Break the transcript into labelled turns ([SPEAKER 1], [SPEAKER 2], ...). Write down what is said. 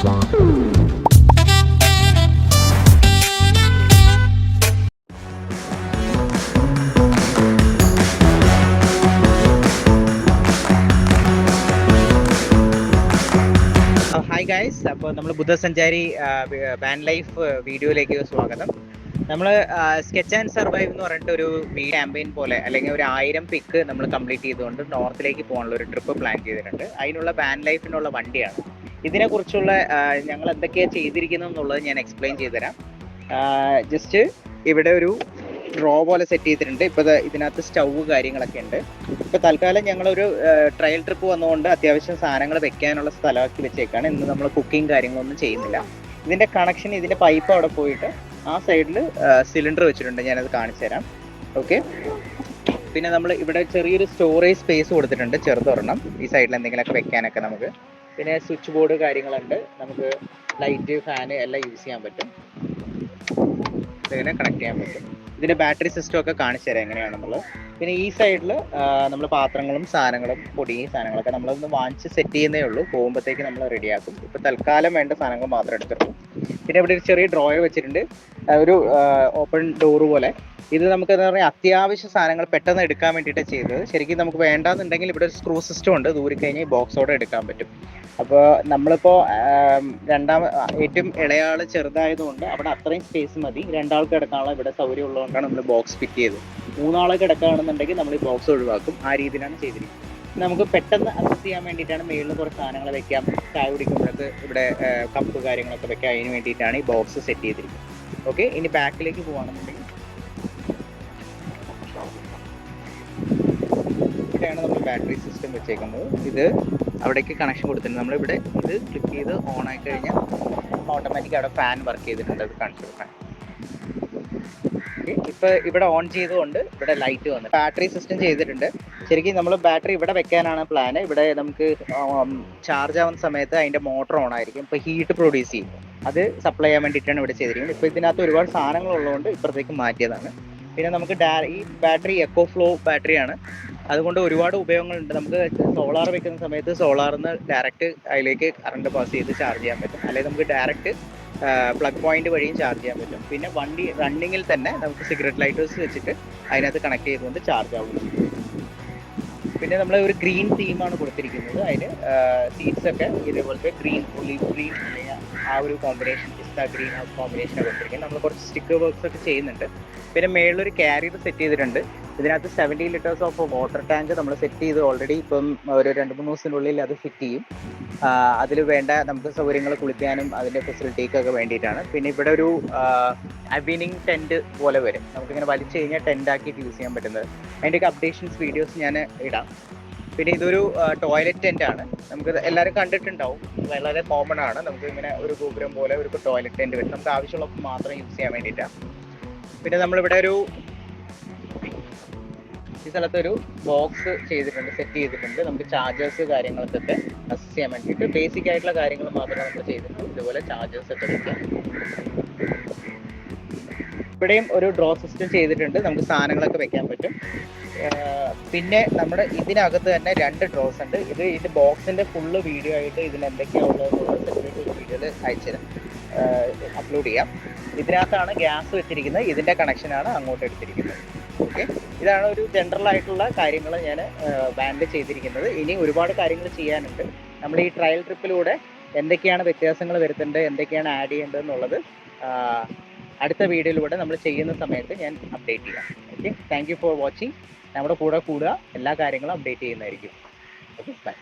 [SPEAKER 1] Hi guys, അപ്പോൾ നമ്മൾ ബുദ്ധസഞ്ചാരി van life വീഡിയോയിലേക്ക് സ്വാഗതം. നമ്മൾ സ്കെച്ച് ആൻഡ് സർവൈവ് എന്ന് പറഞ്ഞിട്ട് ഒരു ക്യാമ്പയിൻ പോലെ അല്ലെങ്കിൽ ഒരു 1000 പിക്ക് നമ്മൾ കംപ്ലീറ്റ് ചെയ്തുകൊണ്ട് നോർത്തിലേക്ക് പോകാനുള്ള ഒരു ട്രിപ്പ് പ്ലാൻ ചെയ്തിട്ടുണ്ട്. അതിനുള്ള വാൻ ലൈഫിനുള്ള വണ്ടിയാണ്. ഇതിനെക്കുറിച്ചുള്ള ഞങ്ങൾ എന്തൊക്കെയാണ് ചെയ്തിരിക്കുന്നത് എന്നുള്ളത് ഞാൻ എക്സ്പ്ലെയിൻ ചെയ്തുതരാം. ജസ്റ്റ് ഇവിടെ ഒരു ഡ്രോ പോലെ സെറ്റ് ചെയ്തിട്ടുണ്ട്. ഇപ്പോൾ ഇതിനകത്ത് സ്റ്റൗവ് കാര്യങ്ങളൊക്കെ ഉണ്ട്. ഇപ്പോൾ തൽക്കാലം ഞങ്ങളൊരു ട്രയൽ ട്രിപ്പ് വന്നുകൊണ്ട് അത്യാവശ്യം സാധനങ്ങൾ വെക്കാനുള്ള സ്ഥലമാക്കി വെച്ചേക്കാണ്. ഇന്ന് നമ്മൾ കുക്കിംഗ് കാര്യങ്ങളൊന്നും ചെയ്യുന്നില്ല. ഇതിൻ്റെ കണക്ഷൻ, ഇതിൻ്റെ പൈപ്പ് അവിടെ പോയിട്ട് ആ സൈഡിൽ സിലിണ്ടർ വെച്ചിട്ടുണ്ട്. ഞാനത് കാണിച്ചു തരാം. ഓക്കെ, പിന്നെ നമ്മൾ ഇവിടെ ചെറിയൊരു സ്റ്റോറേജ് സ്പേസ് കൊടുത്തിട്ടുണ്ട്, ചെറുതൊരെണ്ണം. ഈ സൈഡിൽ എന്തെങ്കിലുമൊക്കെ വെക്കാനൊക്കെ നമുക്ക്. പിന്നെ സ്വിച്ച് ബോർഡ് കാര്യങ്ങളുണ്ട്. നമുക്ക് ലൈറ്റ്, ഫാന് എല്ലാം യൂസ് ചെയ്യാൻ പറ്റും. ഇതിനെ കണക്ട് ചെയ്യാൻ പറ്റും. ഇതിൻ്റെ ബാറ്ററി സിസ്റ്റം ഒക്കെ കാണിച്ചു തരാം എങ്ങനെയാണെന്നുള്ളത്. പിന്നെ ഈ സൈഡിൽ നമ്മൾ പാത്രങ്ങളും സാധനങ്ങളും പൊടിയും സാധനങ്ങളൊക്കെ നമ്മളൊന്ന് വാങ്ങിച്ച് സെറ്റ് ചെയ്യുന്നേ ഉള്ളൂ. പോകുമ്പോഴത്തേക്ക് നമ്മൾ റെഡിയാക്കും. ഇപ്പോൾ തൽക്കാലം വേണ്ട സാധനങ്ങൾ മാത്രം എടുത്തിട്ടുള്ളൂ. പിന്നെ ഇവിടെ ഒരു ചെറിയ ഡ്രോയർ വെച്ചിട്ടുണ്ട്, ഒരു ഓപ്പൺ ഡോറ് പോലെ. ഇത് നമുക്ക് എന്താ പറയുക, അത്യാവശ്യ സാധനങ്ങൾ പെട്ടെന്ന് എടുക്കാൻ വേണ്ടിയിട്ടാണ് ചെയ്തത്. ശരിക്കും നമുക്ക് വേണ്ടാന്നുണ്ടെങ്കിൽ ഇവിടെ ഒരു സ്ക്രൂ സിസ്റ്റം ഉണ്ട്, ദൂരെ കഴിഞ്ഞ് ബോക്സോടെ എടുക്കാൻ പറ്റും. അപ്പോൾ നമ്മളിപ്പോൾ ഏറ്റവും ഇളയാൾ ചെറുതായതുകൊണ്ട് അവിടെ അത്രയും സ്പേസ് മതി. 2 ആൾക്ക് കിടക്കാനുള്ള ഇവിടെ സൗകര്യം ഉള്ളതുകൊണ്ടാണ് നമ്മൾ ബോക്സ് ഫിറ്റ് ചെയ്തത്. 3 ആൾ കിടക്കുകയാണെന്നുണ്ടെങ്കിൽ നമ്മൾ ഈ ബോക്സ് ഒഴിവാക്കും. ആ രീതിയിലാണ് ചെയ്തിരിക്കുന്നത്. നമുക്ക് പെട്ടെന്ന് അക്സസ് ചെയ്യാൻ വേണ്ടിയിട്ടാണ്. മേളിൽ കുറച്ച് സാധനങ്ങൾ വെക്കാം, ചായ കുടിക്കുമ്പോഴൊക്കെ ഇവിടെ കപ്പ് കാര്യങ്ങളൊക്കെ വെക്കാം. അതിന് വേണ്ടിയിട്ടാണ് ഈ ബോക്സ് സെറ്റ് ചെയ്തിരിക്കുന്നത്. ഓക്കെ, ഇനി ബാക്കിലേക്ക് പോകുകയാണെന്നുണ്ടെങ്കിൽ ഇവിടെയാണ് നമ്മൾ ബാറ്ററി സിസ്റ്റം വെച്ചേക്കുന്നത്. ഇത് അവിടേക്ക് കണക്ഷൻ കൊടുത്തിട്ടുണ്ട്. നമ്മളിവിടെ ഇത് ക്ലിക്ക് ചെയ്ത് ഓൺ ആയി കഴിഞ്ഞാൽ ഓട്ടോമാറ്റിക് അവിടെ ഫാൻ വർക്ക് ചെയ്തിട്ടുണ്ട്. അത് കാണിച്ചു കൊടുക്കാൻ. ഇപ്പോൾ ഇവിടെ ഓൺ ചെയ്തുകൊണ്ട് ഇവിടെ ലൈറ്റ് വന്നു. ബാറ്ററി സിസ്റ്റം ചെയ്തിട്ടുണ്ട്. ശരിക്കും നമ്മൾ ബാറ്ററി ഇവിടെ വെക്കാനാണ് പ്ലാന്. ഇവിടെ നമുക്ക് ചാർജ് ആവുന്ന സമയത്ത് അതിൻ്റെ മോട്ടർ ഓൺ ആയിരിക്കും. ഇപ്പോൾ ഹീറ്റ് പ്രൊഡ്യൂസ് ചെയ്യും. അത് സപ്ലൈ ചെയ്യാൻ വേണ്ടിയിട്ടാണ് ഇവിടെ ചെയ്തിരിക്കുന്നത്. ഇപ്പോൾ ഇതിനകത്ത് ഒരുപാട് സാധനങ്ങൾ ഉള്ളതുകൊണ്ട് ഇപ്പുറത്തേക്ക് മാറ്റിയതാണ്. പിന്നെ നമുക്ക് ഈ ബാറ്ററി എക്കോ ഫ്ലോ ബാറ്ററിയാണ്. അതുകൊണ്ട് ഒരുപാട് ഉപയോഗങ്ങളുണ്ട്. നമുക്ക് സോളാർ വെക്കുന്ന സമയത്ത് സോളാറിൽ നിന്ന് ഡയറക്റ്റ് അതിലേക്ക് കറണ്ട് പാസ് ചെയ്ത് ചാർജ് ചെയ്യാൻ പറ്റും. അല്ലെങ്കിൽ നമുക്ക് ഡയറക്റ്റ് പ്ലഗ് പോയിന്റ് വഴിയും ചാർജ് ചെയ്യാൻ പറ്റും. പിന്നെ വണ്ടി റണ്ണിങ്ങിൽ തന്നെ നമുക്ക് സിഗരറ്റ് ലൈറ്റേഴ്സ് വെച്ചിട്ട് അതിനകത്ത് കണക്ട് ചെയ്തുകൊണ്ട് ചാർജ് ആവും. പിന്നെ നമ്മൾ ഒരു ഗ്രീൻ തീമാണ് കൊടുത്തിരിക്കുന്നത്. അതിന് സീറ്റ്സ് ഒക്കെ ഇതേപോലത്തെ ഗ്രീൻ, ഒലിവ് ഗ്രീൻ അല്ലെങ്കിൽ ആ ഒരു കോമ്പിനേഷൻ, പിസ്ത ഗ്രീൻ ആ കോമ്പിനേഷനാണ് കൊടുത്തിരിക്കുന്നത്. നമ്മൾ കുറച്ച് സ്റ്റിക്കർ വർക്ക്സ് ഒക്കെ ചെയ്യുന്നുണ്ട്. പിന്നെ മേളിലൊരു കാരിയർ സെറ്റ് ചെയ്തിട്ടുണ്ട്. ഇതിനകത്ത് 70 ലിറ്റേഴ്സ് ഓഫ് വാട്ടർ ടാങ്ക് നമ്മൾ സെറ്റ് ചെയ്ത് ഓൾറെഡി ഇപ്പം ഒരു 2-3 ദിവസത്തിനുള്ളിൽ അത് ഫിറ്റ് ചെയ്യും. അതിൽ വേണ്ട നമുക്ക് സൗകര്യങ്ങൾ കുളിക്കാനും അതിൻ്റെ ഫെസിലിറ്റിക്കൊക്കെ വേണ്ടിയിട്ടാണ്. പിന്നെ ഇവിടെ ഒരു അവിനിങ് ടെൻറ്റ് പോലെ വരും. നമുക്കിങ്ങനെ വലിച്ചു കഴിഞ്ഞാൽ ടെൻറ്റാക്കിയിട്ട് യൂസ് ചെയ്യാൻ പറ്റുന്നത്. അതിൻ്റെയൊക്കെ അപ്ഡേഷൻസ് വീഡിയോസ് ഞാൻ ഇടാം. പിന്നെ ഇതൊരു ടോയ്ലറ്റ് ടെൻ്റ് ആണ്. നമുക്ക് എല്ലാവരും കണ്ടിട്ടുണ്ടാവും, വളരെ കോമൺ ആണ്. നമുക്ക് ഇങ്ങനെ ഒരു ഗോപുരം പോലെ ഒരു ടോയ്ലറ്റ് ടെൻറ്റ് വരും. നമുക്ക് ആവശ്യമുള്ളപ്പോൾ മാത്രം യൂസ് ചെയ്യാൻ വേണ്ടിയിട്ടാണ്. പിന്നെ നമ്മളിവിടെ ഈ സ്ഥലത്തൊരു ബോക്സ് ചെയ്തിട്ടുണ്ട്, സെറ്റ് ചെയ്തിട്ടുണ്ട്. നമുക്ക് ചാർജേഴ്സ് കാര്യങ്ങൾക്കൊക്കെ അക്സസ് ചെയ്യാൻ വേണ്ടിയിട്ട് ബേസിക് ആയിട്ടുള്ള കാര്യങ്ങൾ മാത്രമേ നമ്മൾ ചെയ്തിട്ടുള്ളൂ. ഇതുപോലെ ചാർജേഴ്സ് ഒക്കെ വെക്കാം. ഇവിടെയും ഒരു ഡ്രോ സിസ്റ്റം ചെയ്തിട്ടുണ്ട്, നമുക്ക് സാധനങ്ങളൊക്കെ വെക്കാൻ പറ്റും. പിന്നെ നമ്മുടെ ഇതിനകത്ത് തന്നെ 2 ഡ്രോസ് ഉണ്ട്. ഇതിൻ്റെ ബോക്സിൻ്റെ ഫുള്ള് വീഡിയോ ആയിട്ട് ഇതിന് എന്തൊക്കെയാണ് ഉള്ളതെന്നുള്ളത് സെപ്പറേറ്റ് ഒരു വീഡിയോയിൽ അയച്ചുതരാം, അപ്ലോഡ് ചെയ്യാം. ഇതിനകത്താണ് ഗ്യാസ് വെച്ചിരിക്കുന്നത്. ഇതിൻ്റെ കണക്ഷനാണ് അങ്ങോട്ട് എടുത്തിരിക്കുന്നത്. ഓക്കെ, ഇതാണ് ഒരു ജനറൽ ആയിട്ടുള്ള കാര്യങ്ങൾ ഞാൻ വാനിൽ ചെയ്തിരിക്കുന്നത്. ഇനി ഒരുപാട് കാര്യങ്ങൾ ചെയ്യാനുണ്ട്. നമ്മൾ ഈ ട്രയൽ ട്രിപ്പിലൂടെ എന്തൊക്കെയാണ് വ്യത്യാസങ്ങൾ വരുത്തേണ്ടത്, എന്തൊക്കെയാണ് ആഡ് ചെയ്യേണ്ടത് എന്നുള്ളത് അടുത്ത വീഡിയോയിലൂടെ നമ്മൾ ചെയ്യുന്ന സമയത്ത് ഞാൻ അപ്ഡേറ്റ് ചെയ്യാം. Okay, thank you for watching. നമ്മുടെ കൂടെ കൂടുക, എല്ലാ കാര്യങ്ങളും അപ്ഡേറ്റ് ചെയ്യുന്നതായിരിക്കും. Okay, by.